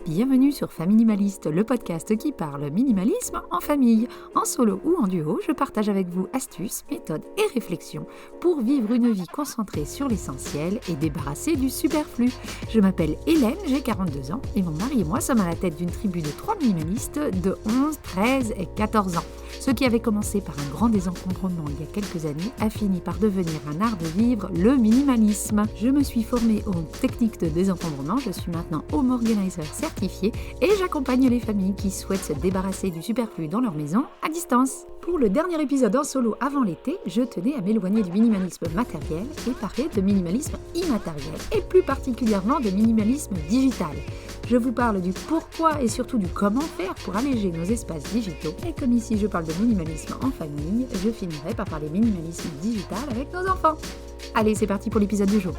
Bienvenue sur Faminimaliste, le podcast qui parle minimalisme en famille. En solo ou en duo, je partage avec vous astuces, méthodes et réflexions pour vivre une vie concentrée sur l'essentiel et débarrassée du superflu. Je m'appelle Hélène, j'ai 42 ans et mon mari et moi sommes à la tête d'une tribu de 3 minimalistes de 11, 13 et 14 ans. Ce qui avait commencé par un grand désencombrement il y a quelques années a fini par devenir un art de vivre, le minimalisme. Je me suis formée aux techniques de désencombrement, je suis maintenant home organizer certifiée et j'accompagne les familles qui souhaitent se débarrasser du superflu dans leur maison à distance. Pour le dernier épisode en solo avant l'été, je tenais à m'éloigner du minimalisme matériel et parler de minimalisme immatériel et plus particulièrement de minimalisme digital. Je vous parle du pourquoi et surtout du comment faire pour alléger nos espaces digitaux. Et comme ici je parle de minimalisme en famille, je finirai par parler minimalisme digital avec nos enfants. Allez, c'est parti pour l'épisode du jour.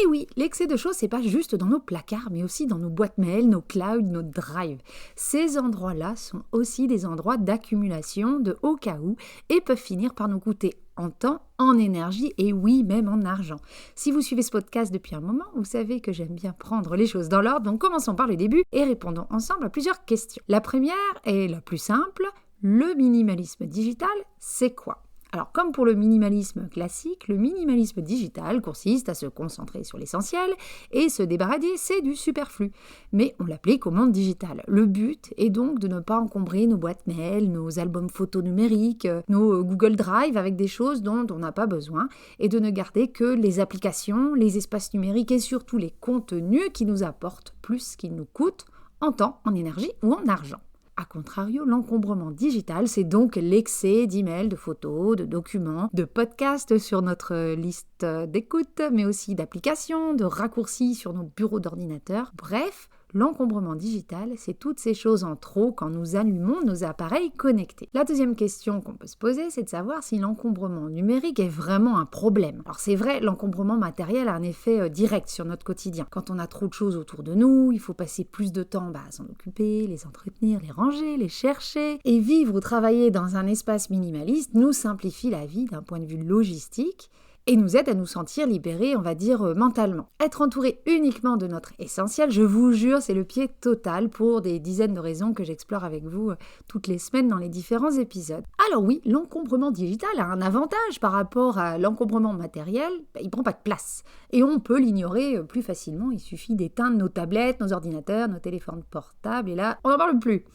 Et oui, l'excès de choses, c'est pas juste dans nos placards, mais aussi dans nos boîtes mail, nos clouds, nos drives. Ces endroits-là sont aussi des endroits d'accumulation de au cas où et peuvent finir par nous coûter en temps, en énergie et oui, même en argent. Si vous suivez ce podcast depuis un moment, vous savez que j'aime bien prendre les choses dans l'ordre, donc commençons par le début et répondons ensemble à plusieurs questions. La première est la plus simple, le minimalisme digital, c'est quoi ? Alors, comme pour le minimalisme classique, le minimalisme digital consiste à se concentrer sur l'essentiel et se débarrasser du superflu. Mais on l'applique au monde digital. Le but est donc de ne pas encombrer nos boîtes mail, nos albums photos numériques, nos Google Drive avec des choses dont on n'a pas besoin et de ne garder que les applications, les espaces numériques et surtout les contenus qui nous apportent plus qu'ils nous coûtent en temps, en énergie ou en argent. A contrario, l'encombrement digital, c'est donc l'excès d'emails, de photos, de documents, de podcasts sur notre liste d'écoute, mais aussi d'applications, de raccourcis sur nos bureaux d'ordinateur. Bref, l'encombrement digital, c'est toutes ces choses en trop quand nous allumons nos appareils connectés. La deuxième question qu'on peut se poser, c'est de savoir si l'encombrement numérique est vraiment un problème. Alors c'est vrai, l'encombrement matériel a un effet direct sur notre quotidien. Quand on a trop de choses autour de nous, il faut passer plus de temps à s'en occuper, les entretenir, les ranger, les chercher. Et vivre ou travailler dans un espace minimaliste nous simplifie la vie d'un point de vue logistique et nous aide à nous sentir libérés, on va dire, mentalement. Être entouré uniquement de notre essentiel, je vous jure, c'est le pied total pour des dizaines de raisons que j'explore avec vous toutes les semaines dans les différents épisodes. Alors oui, l'encombrement digital a un avantage par rapport à l'encombrement matériel, il prend pas de place. Et on peut l'ignorer plus facilement, il suffit d'éteindre nos tablettes, nos ordinateurs, nos téléphones portables, et là, on n'en parle plus.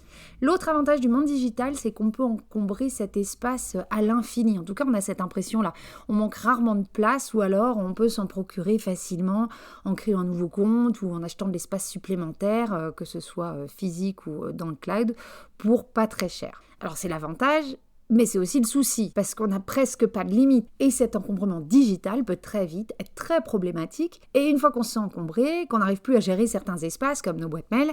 L'autre avantage du monde digital, c'est qu'on peut encombrer cet espace à l'infini. En tout cas, on a cette impression-là. On manque rarement de place ou alors on peut s'en procurer facilement en créant un nouveau compte ou en achetant de l'espace supplémentaire, que ce soit physique ou dans le cloud, pour pas très cher. Alors c'est l'avantage, mais c'est aussi le souci, parce qu'on n'a presque pas de limite. Et cet encombrement digital peut très vite être très problématique. Et une fois qu'on s'est encombré, qu'on n'arrive plus à gérer certains espaces, comme nos boîtes mail,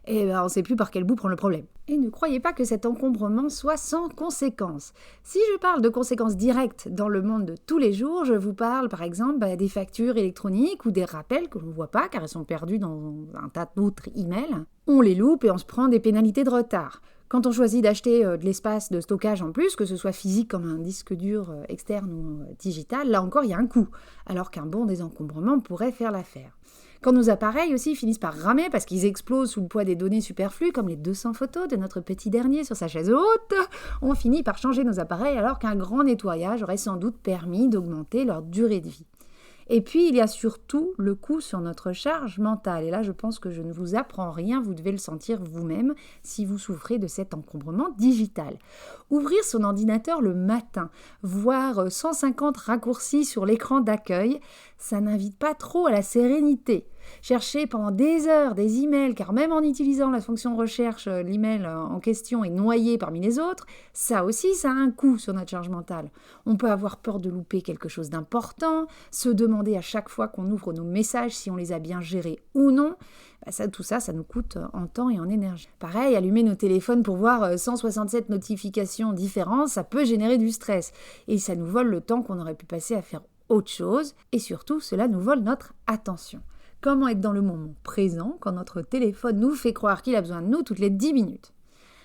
on ne sait plus par quel bout prendre le problème. Et ne croyez pas que cet encombrement soit sans conséquences. Si je parle de conséquences directes dans le monde de tous les jours, je vous parle par exemple des factures électroniques ou des rappels que l'on ne voit pas car elles sont perdues dans un tas d'autres emails. On les loupe et on se prend des pénalités de retard. Quand on choisit d'acheter de l'espace de stockage en plus, que ce soit physique comme un disque dur externe ou digital, là encore il y a un coût, alors qu'un bon désencombrement pourrait faire l'affaire. Quand nos appareils aussi finissent par ramer parce qu'ils explosent sous le poids des données superflues, comme les 200 photos de notre petit dernier sur sa chaise haute, on finit par changer nos appareils alors qu'un grand nettoyage aurait sans doute permis d'augmenter leur durée de vie. Et puis, il y a surtout le coût sur notre charge mentale. Et là, je pense que je ne vous apprends rien, vous devez le sentir vous-même si vous souffrez de cet encombrement digital. Ouvrir son ordinateur le matin, voir 150 raccourcis sur l'écran d'accueil, ça n'invite pas trop à la sérénité. Chercher pendant des heures des emails, car même en utilisant la fonction recherche, l'email en question est noyé parmi les autres, ça aussi, ça a un coût sur notre charge mentale. On peut avoir peur de louper quelque chose d'important, se demander à chaque fois qu'on ouvre nos messages si on les a bien gérés ou non. Tout ça, ça nous coûte en temps et en énergie. Pareil, allumer nos téléphones pour voir 167 notifications différentes, ça peut générer du stress. Et ça nous vole le temps qu'on aurait pu passer à faire autre chose. Et surtout, cela nous vole notre attention. Comment être dans le moment présent quand notre téléphone nous fait croire qu'il a besoin de nous toutes les 10 minutes ?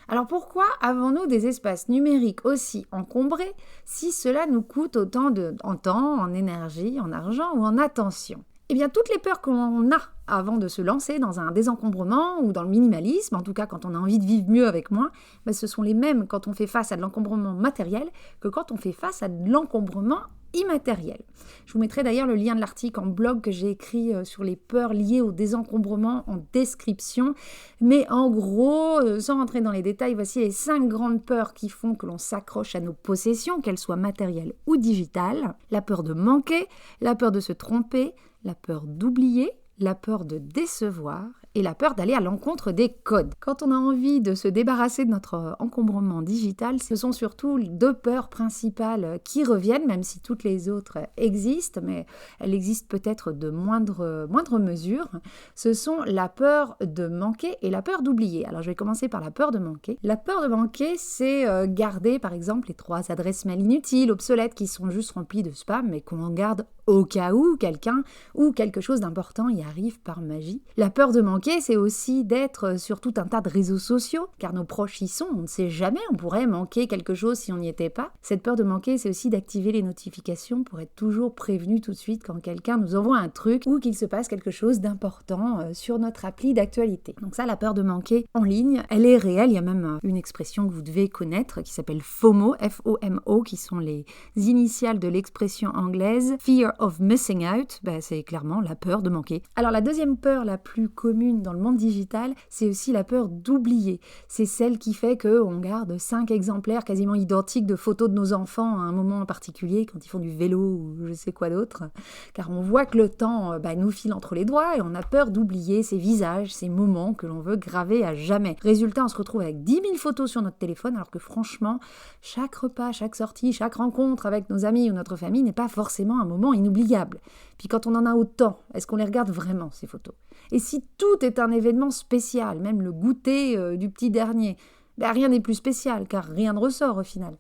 Alors pourquoi avons-nous des espaces numériques aussi encombrés si cela nous coûte autant en temps, en énergie, en argent ou en attention ? Eh bien, toutes les peurs qu'on a avant de se lancer dans un désencombrement ou dans le minimalisme, en tout cas quand on a envie de vivre mieux avec moins, ce sont les mêmes quand on fait face à de l'encombrement matériel que quand on fait face à de l'encombrement immatériel. Je vous mettrai d'ailleurs le lien de l'article en blog que j'ai écrit sur les peurs liées au désencombrement en description. Mais en gros, sans rentrer dans les détails, voici les 5 grandes peurs qui font que l'on s'accroche à nos possessions, qu'elles soient matérielles ou digitales. La peur de manquer, la peur de se tromper, la peur d'oublier, la peur de décevoir et la peur d'aller à l'encontre des codes. Quand on a envie de se débarrasser de notre encombrement digital, ce sont surtout 2 peurs principales qui reviennent, même si toutes les autres existent, mais elles existent peut-être de moindre mesure. Ce sont la peur de manquer et la peur d'oublier. Alors je vais commencer par la peur de manquer. La peur de manquer, c'est garder par exemple les 3 adresses mail inutiles, obsolètes, qui sont juste remplies de spam, mais qu'on en garde au cas où quelqu'un ou quelque chose d'important y arrive par magie. La peur de manquer, c'est aussi d'être sur tout un tas de réseaux sociaux, car nos proches y sont, on ne sait jamais, on pourrait manquer quelque chose si on n'y était pas. Cette peur de manquer, c'est aussi d'activer les notifications pour être toujours prévenu tout de suite quand quelqu'un nous envoie un truc ou qu'il se passe quelque chose d'important sur notre appli d'actualité. Donc ça, la peur de manquer en ligne, elle est réelle. Il y a même une expression que vous devez connaître qui s'appelle FOMO, F-O-M-O, qui sont les initiales de l'expression anglaise Fear of Missing Out, c'est clairement la peur de manquer. Alors la deuxième peur la plus commune dans le monde digital, c'est aussi la peur d'oublier. C'est celle qui fait qu'on garde 5 exemplaires quasiment identiques de photos de nos enfants à un moment en particulier, quand ils font du vélo ou je sais quoi d'autre, car on voit que le temps nous file entre les doigts et on a peur d'oublier ces visages, ces moments que l'on veut graver à jamais. Résultat, on se retrouve avec 10 000 photos sur notre téléphone, alors que franchement, chaque repas, chaque sortie, chaque rencontre avec nos amis ou notre famille n'est pas forcément un moment inoubliable. Puis quand on en a autant, est-ce qu'on les regarde vraiment, ces photos ? Et si tout est un événement spécial, même le goûter du petit dernier, rien n'est plus spécial, car rien ne ressort au final.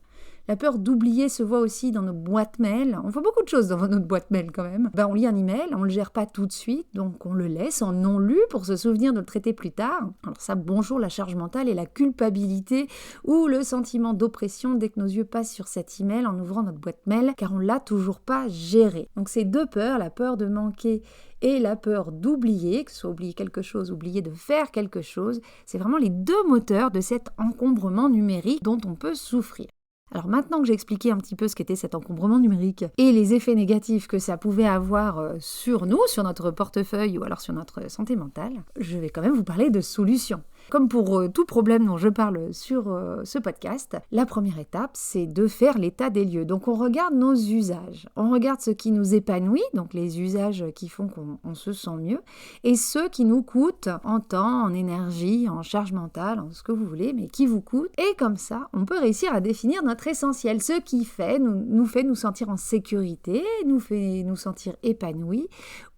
La peur d'oublier se voit aussi dans nos boîtes mail. On fait beaucoup de choses dans notre boîte mail quand même. On lit un email, on ne le gère pas tout de suite, donc on le laisse en non lu pour se souvenir de le traiter plus tard. Alors ça, bonjour la charge mentale et la culpabilité ou le sentiment d'oppression dès que nos yeux passent sur cet email en ouvrant notre boîte mail, car on ne l'a toujours pas géré. Donc ces 2 peurs, la peur de manquer et la peur d'oublier, que ce soit oublier quelque chose, oublier de faire quelque chose, c'est vraiment les 2 moteurs de cet encombrement numérique dont on peut souffrir. Alors maintenant que j'ai expliqué un petit peu ce qu'était cet encombrement numérique et les effets négatifs que ça pouvait avoir sur nous, sur notre portefeuille ou alors sur notre santé mentale, je vais quand même vous parler de solutions. Comme pour tout problème dont je parle sur ce podcast, la première étape, c'est de faire l'état des lieux. Donc on regarde nos usages, on regarde ce qui nous épanouit, donc les usages qui font qu'on se sent mieux, et ceux qui nous coûtent en temps, en énergie, en charge mentale, en ce que vous voulez, mais qui vous coûtent. Et comme ça, on peut réussir à définir notre essentiel, ce qui nous fait nous sentir en sécurité, nous fait nous sentir épanouis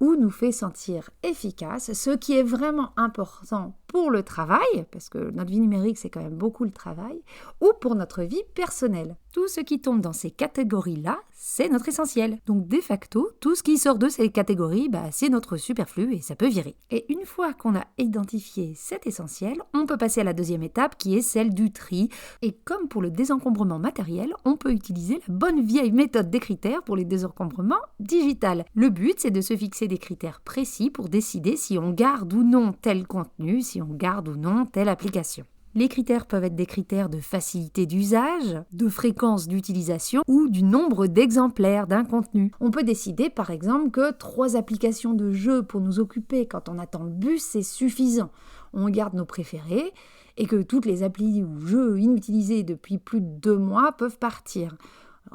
ou nous fait sentir efficaces, ce qui est vraiment important pour le travail, parce que notre vie numérique, c'est quand même beaucoup le travail, ou pour notre vie personnelle. Tout ce qui tombe dans ces catégories-là, c'est notre essentiel. Donc, de facto, tout ce qui sort de ces catégories, c'est notre superflu et ça peut virer. Et une fois qu'on a identifié cet essentiel, on peut passer à la deuxième étape qui est celle du tri. Et comme pour le désencombrement matériel, on peut utiliser la bonne vieille méthode des critères pour les désencombrements digital. Le but, c'est de se fixer des critères précis pour décider si on garde ou non tel contenu, si on garde ou non telle application. Les critères peuvent être des critères de facilité d'usage, de fréquence d'utilisation ou du nombre d'exemplaires d'un contenu. On peut décider par exemple que 3 applications de jeux pour nous occuper quand on attend le bus, c'est suffisant. On garde nos préférés et que toutes les applis ou jeux inutilisés depuis plus de 2 mois peuvent partir.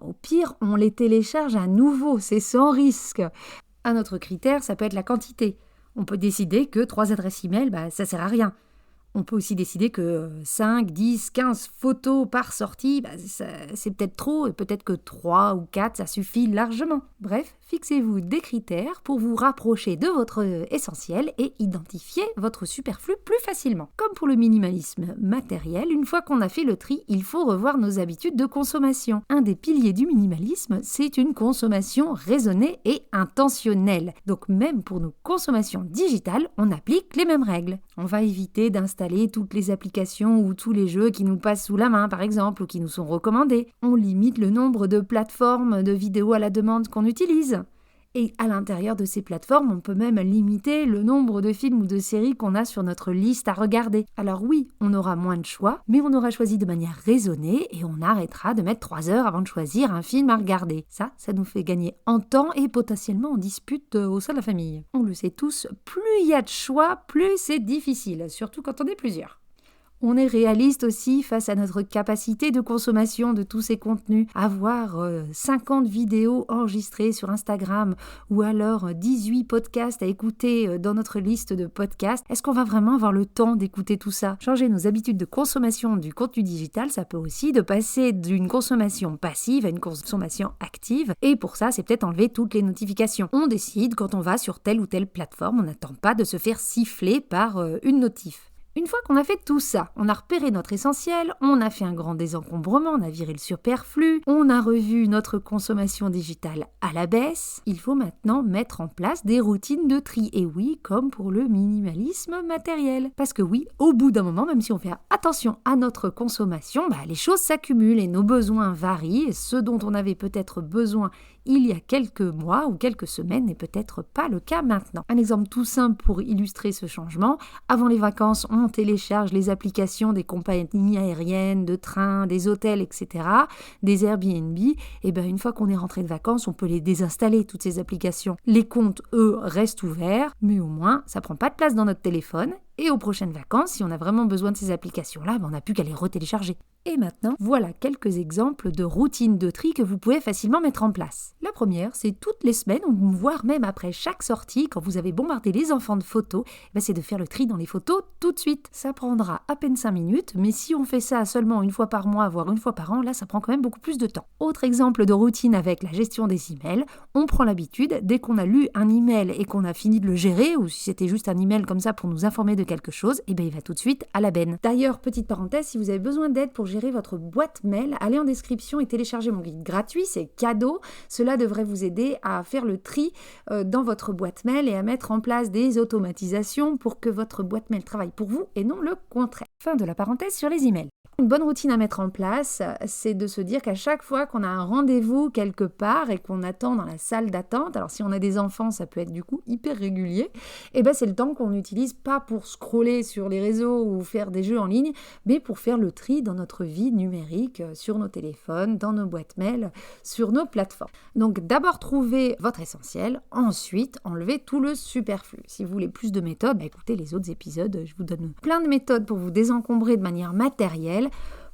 Au pire, on les télécharge à nouveau, c'est sans risque. Un autre critère, ça peut être la quantité. On peut décider que 3 adresses email, ça sert à rien. On peut aussi décider que 5, 10, 15 photos par sortie, c'est peut-être trop, et peut-être que 3 ou 4, ça suffit largement. Bref, fixez-vous des critères pour vous rapprocher de votre essentiel et identifier votre superflu plus facilement. Comme pour le minimalisme matériel, une fois qu'on a fait le tri, il faut revoir nos habitudes de consommation. Un des piliers du minimalisme, c'est une consommation raisonnée et intentionnelle. Donc même pour nos consommations digitales, on applique les mêmes règles. On va éviter d'installer toutes les applications ou tous les jeux qui nous passent sous la main, par exemple, ou qui nous sont recommandés. On limite le nombre de plateformes de vidéos à la demande qu'on utilise. Et à l'intérieur de ces plateformes, on peut même limiter le nombre de films ou de séries qu'on a sur notre liste à regarder. Alors oui, on aura moins de choix, mais on aura choisi de manière raisonnée et on arrêtera de mettre 3 heures avant de choisir un film à regarder. Ça nous fait gagner en temps et potentiellement en dispute au sein de la famille. On le sait tous, plus il y a de choix, plus c'est difficile, surtout quand on est plusieurs. On est réaliste aussi face à notre capacité de consommation de tous ces contenus. Avoir 50 vidéos enregistrées sur Instagram ou alors 18 podcasts à écouter dans notre liste de podcasts, est-ce qu'on va vraiment avoir le temps d'écouter tout ça? Changer nos habitudes de consommation du contenu digital, ça peut aussi de passer d'une consommation passive à une consommation active. Et pour ça, c'est peut-être enlever toutes les notifications. On décide quand on va sur telle ou telle plateforme, on n'attend pas de se faire siffler par une notif. Une fois qu'on a fait tout ça, on a repéré notre essentiel, on a fait un grand désencombrement, on a viré le superflu, on a revu notre consommation digitale à la baisse, il faut maintenant mettre en place des routines de tri. Et oui, comme pour le minimalisme matériel. Parce que oui, au bout d'un moment, même si on fait attention à notre consommation, les choses s'accumulent et nos besoins varient. Et ce dont on avait peut-être besoin il y a quelques mois ou quelques semaines n'est peut-être pas le cas maintenant. Un exemple tout simple pour illustrer ce changement, avant les vacances, on télécharge les applications des compagnies aériennes, de trains, des hôtels, etc., des Airbnb, et une fois qu'on est rentré de vacances, on peut les désinstaller, toutes ces applications. Les comptes, eux, restent ouverts, mais au moins, ça prend pas de place dans notre téléphone. Et aux prochaines vacances, si on a vraiment besoin de ces applications-là, on n'a plus qu'à les retélécharger. Et maintenant, voilà quelques exemples de routines de tri que vous pouvez facilement mettre en place. La première, c'est toutes les semaines, voire même après chaque sortie, quand vous avez bombardé les enfants de photos, c'est de faire le tri dans les photos tout de suite. Ça prendra à peine 5 minutes, mais si on fait ça seulement une fois par mois, voire une fois par an, là, ça prend quand même beaucoup plus de temps. Autre exemple de routine avec la gestion des emails, on prend l'habitude, dès qu'on a lu un email et qu'on a fini de le gérer, ou si c'était juste un email comme ça pour nous informer de quelque chose, il va tout de suite à la benne. D'ailleurs, petite parenthèse, si vous avez besoin d'aide pour gérer votre boîte mail, allez en description et téléchargez mon guide gratuit, c'est cadeau. Cela devrait vous aider à faire le tri dans votre boîte mail et à mettre en place des automatisations pour que votre boîte mail travaille pour vous et non le contraire. Fin de la parenthèse sur les emails. Une bonne routine à mettre en place, c'est de se dire qu'à chaque fois qu'on a un rendez-vous quelque part et qu'on attend dans la salle d'attente, alors si on a des enfants, ça peut être du coup hyper régulier, c'est le temps qu'on n'utilise pas pour scroller sur les réseaux ou faire des jeux en ligne, mais pour faire le tri dans notre vie numérique, sur nos téléphones, dans nos boîtes mail, sur nos plateformes. Donc d'abord trouver votre essentiel, ensuite enlever tout le superflu. Si vous voulez plus de méthodes, écoutez les autres épisodes, je vous donne plein de méthodes pour vous désencombrer de manière matérielle.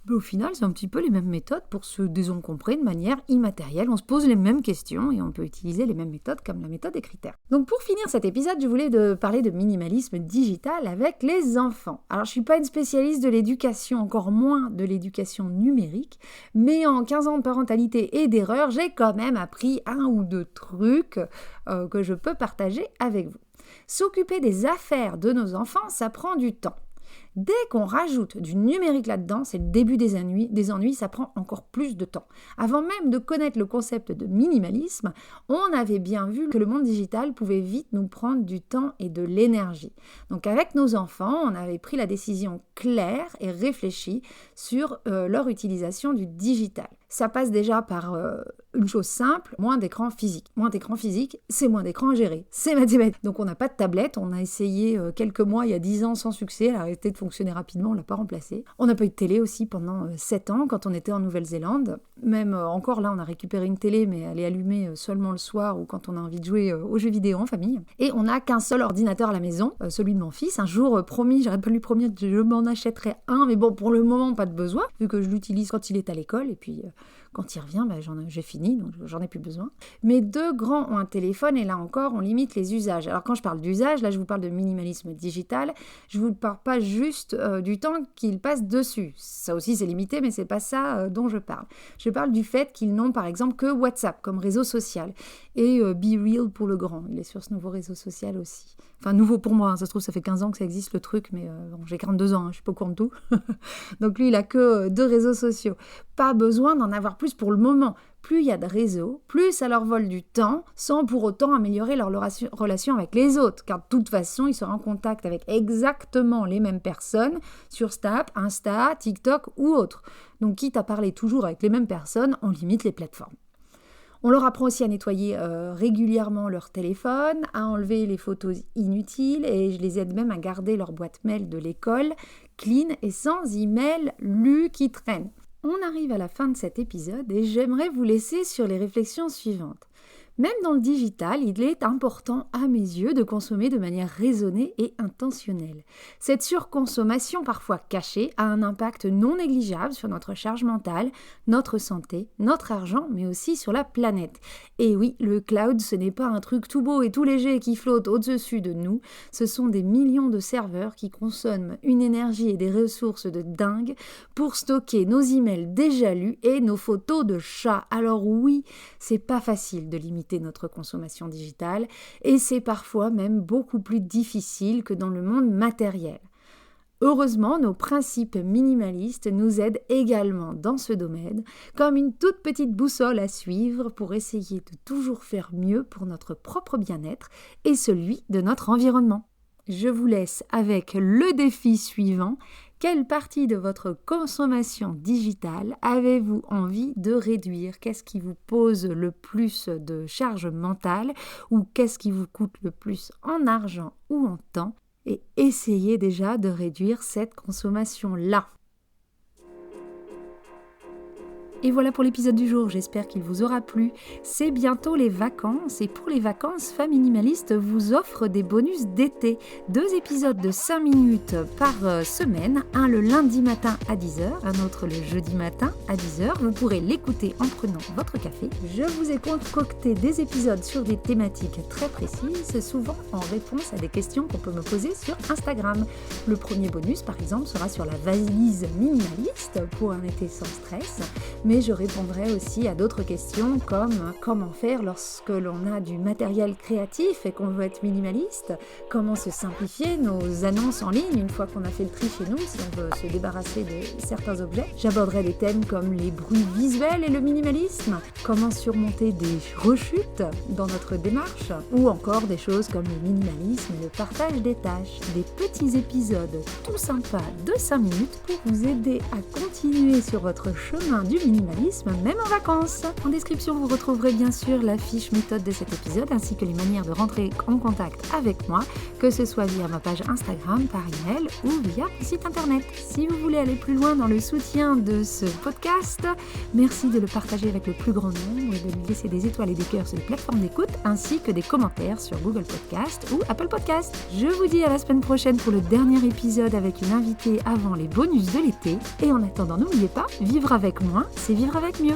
Mais au final, c'est un petit peu les mêmes méthodes pour se désencombrer de manière immatérielle. On se pose les mêmes questions et on peut utiliser les mêmes méthodes comme la méthode des critères. Donc pour finir cet épisode, je voulais parler de minimalisme digital avec les enfants. Alors je ne suis pas une spécialiste de l'éducation, encore moins de l'éducation numérique, mais en 15 ans de parentalité et d'erreur, j'ai quand même appris 1 ou 2 trucs que je peux partager avec vous. S'occuper des affaires de nos enfants, ça prend du temps. Dès qu'on rajoute du numérique là-dedans, c'est le début des ennuis, ça prend encore plus de temps. Avant même de connaître le concept de minimalisme, on avait bien vu que le monde digital pouvait vite nous prendre du temps et de l'énergie. Donc avec nos enfants, on avait pris la décision claire et réfléchie sur leur utilisation du digital. Ça passe déjà par une chose simple, moins d'écran physique. Moins d'écran physique, c'est moins d'écran à gérer. C'est mathématique. Donc on n'a pas de tablette, on a essayé quelques mois, il y a 10 ans sans succès, elle a arrêté de fonctionner rapidement, on ne l'a pas remplacée. On n'a pas eu de télé aussi pendant 7 ans quand on était en Nouvelle-Zélande. Même encore là, on a récupéré une télé, mais elle est allumée seulement le soir ou quand on a envie de jouer aux jeux vidéo en famille. Et on n'a qu'un seul ordinateur à la maison, celui de mon fils. Un jour, promis, j'arrête pas de lui promettre, je m'en achèterai un, mais bon, pour le moment, pas de besoin, vu que je l'utilise quand il est à l'école, et puis quand il revient, j'ai fini, donc j'en ai plus besoin. Mes 2 grands ont un téléphone, et là encore, on limite les usages. Alors quand je parle d'usage, là je vous parle de minimalisme digital, je vous parle pas juste du temps qu'ils passent dessus. Ça aussi c'est limité, mais c'est pas ça dont je parle. Je parle du fait qu'ils n'ont par exemple que WhatsApp comme réseau social, et BeReal pour le grand, il est sur ce nouveau réseau social aussi. Enfin, nouveau pour moi, ça se trouve, ça fait 15 ans que ça existe le truc, mais j'ai 42 ans, je suis pas au courant de tout. Donc lui, il a que 2 réseaux sociaux. Pas besoin d'en avoir plus pour le moment. Plus il y a de réseaux, plus ça leur vole du temps, sans pour autant améliorer leur relation avec les autres. Car de toute façon, ils seront en contact avec exactement les mêmes personnes sur Snap, Insta, TikTok ou autre. Donc quitte à parler toujours avec les mêmes personnes, on limite les plateformes. On leur apprend aussi à nettoyer régulièrement leur téléphone, à enlever les photos inutiles et je les aide même à garder leur boîte mail de l'école clean et sans email lu qui traîne. On arrive à la fin de cet épisode et j'aimerais vous laisser sur les réflexions suivantes. Même dans le digital, il est important à mes yeux de consommer de manière raisonnée et intentionnelle. Cette surconsommation parfois cachée a un impact non négligeable sur notre charge mentale, notre santé, notre argent, mais aussi sur la planète. Et oui, le cloud, ce n'est pas un truc tout beau et tout léger qui flotte au-dessus de nous, ce sont des millions de serveurs qui consomment une énergie et des ressources de dingue pour stocker nos emails déjà lus et nos photos de chats. Alors oui, c'est pas facile de limiter notre consommation digitale et c'est parfois même beaucoup plus difficile que dans le monde matériel. Heureusement, nos principes minimalistes nous aident également dans ce domaine, comme une toute petite boussole à suivre pour essayer de toujours faire mieux pour notre propre bien-être et celui de notre environnement. Je vous laisse avec le défi suivant. Quelle partie de votre consommation digitale avez-vous envie de réduire? Qu'est-ce qui vous pose le plus de charge mentale ou qu'est-ce qui vous coûte le plus en argent ou en temps? Et essayez déjà de réduire cette consommation-là. Et voilà pour l'épisode du jour, j'espère qu'il vous aura plu. C'est bientôt les vacances et pour les vacances, Femmes Minimalistes vous offre des bonus d'été. 2 épisodes de 5 minutes par semaine, un le lundi matin à 10h, un autre le jeudi matin à 10h. Vous pourrez l'écouter en prenant votre café. Je vous ai concocté des épisodes sur des thématiques très précises, souvent en réponse à des questions qu'on peut me poser sur Instagram. Le premier bonus, par exemple, sera sur la valise minimaliste pour un été sans stress. Mais je répondrai aussi à d'autres questions comme comment faire lorsque l'on a du matériel créatif et qu'on veut être minimaliste, comment se simplifier nos annonces en ligne une fois qu'on a fait le tri chez nous si on veut se débarrasser de certains objets. J'aborderai des thèmes comme les bruits visuels et le minimalisme, comment surmonter des rechutes dans notre démarche ou encore des choses comme le minimalisme et le partage des tâches. Des petits épisodes tout sympas de 5 minutes pour vous aider à continuer sur votre chemin du minimalisme, même en vacances. En description, vous retrouverez bien sûr la fiche méthode de cet épisode ainsi que les manières de rentrer en contact avec moi, que ce soit via ma page Instagram, par email ou via mon site internet. Si vous voulez aller plus loin dans le soutien de ce podcast, merci de le partager avec le plus grand nombre et de lui laisser des étoiles et des cœurs sur les plateformes d'écoute ainsi que des commentaires sur Google Podcast ou Apple Podcast. Je vous dis à la semaine prochaine pour le dernier épisode avec une invitée avant les bonus de l'été. Et en attendant, n'oubliez pas, vivre avec moins, c'est vivre avec mieux.